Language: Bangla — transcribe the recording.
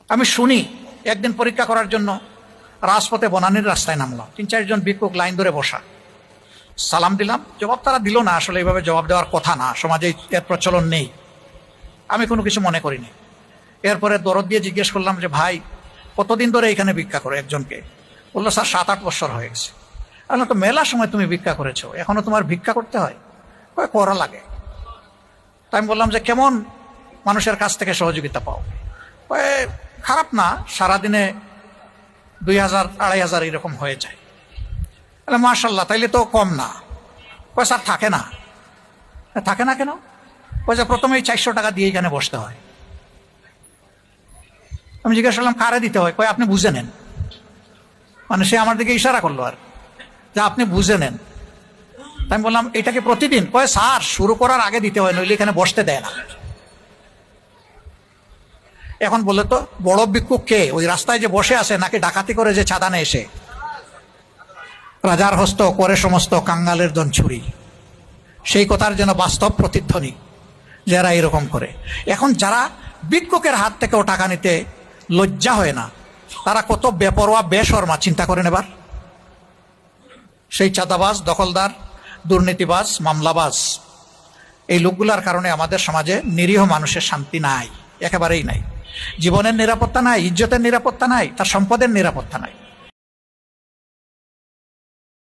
আমি শুনি একদিন পরীক্ষা করার জন্য রাজপথে বনানীর রাস্তায় নামলাম, 3-4 জন ভিক্ষুক লাইন ধরে বসা। সালাম দিলাম, জবাব তারা দিল না। আসলে এইভাবে জবাব দেওয়ার কথা না, সমাজে এর প্রচলন নেই। আমি কোনো কিছু মনে করিনি। এরপরে দরদ দিয়ে জিজ্ঞেস করলাম যে ভাই, কতদিন ধরে এখানে ভিক্ষা করো? একজনকে বললো, স্যার 7-8 বছর হয়ে গেছে। আমি তো মেলা সময় তুমি ভিক্ষা করেছো, এখনো তোমার ভিক্ষা করতে হয়? করা লাগে। তাই আমি বললাম যে কেমন মানুষের কাছ থেকে সহযোগিতা পাও? খারাপ না, সারাদিনে 2000-2500 এরকম হয়ে যায়। মাশাল্লাহ, তাইলে তো কম না। স্যার থাকে না। থাকে না কেন? যে প্রথমেই 400 টাকা দিয়ে এখানে বসতে হয়। আমি জিজ্ঞেস করলাম কারে দিতে হয়? আপনি বুঝে নেন। মানে সে আমার দিকে ইশারা করলো আর, যে আপনি বুঝে নেন। আমি বললাম এটা কি প্রতিদিন? স্যার শুরু করার আগে দিতে হয়, নইলে এখানে বসতে দেয় না। এখন বলে তো বড় ভিক্ষুক কে? ওই রাস্তায় যে বসে আছে, নাকি ডাকাতি করে যে চাঁদা নেয় এসে? রাজার হস্ত করে সমস্ত কাঙ্গালের জন ছুরি, সেই কথার যেন বাস্তব প্রতিধ্বনি যারা এরকম করে। এখন যারা ভিক্ষুকের হাত থেকেও টাকা নিতে লজ্জা হয় না, তারা কত বেপরোয়া বেশরমা, চিন্তা করেন এবার। সেই চাঁদাবাজ, দখলদার, দুর্নীতিবাজ, মামলাবাজ, এই লোকগুলার কারণে আমাদের সমাজে নিরীহ মানুষের শান্তি নাই, একেবারেই নাই। জীবনের নিরাপত্তা নাই, ইজ্জতের নিরাপত্তা নাই, তার সম্পদের নিরাপত্তা নাই।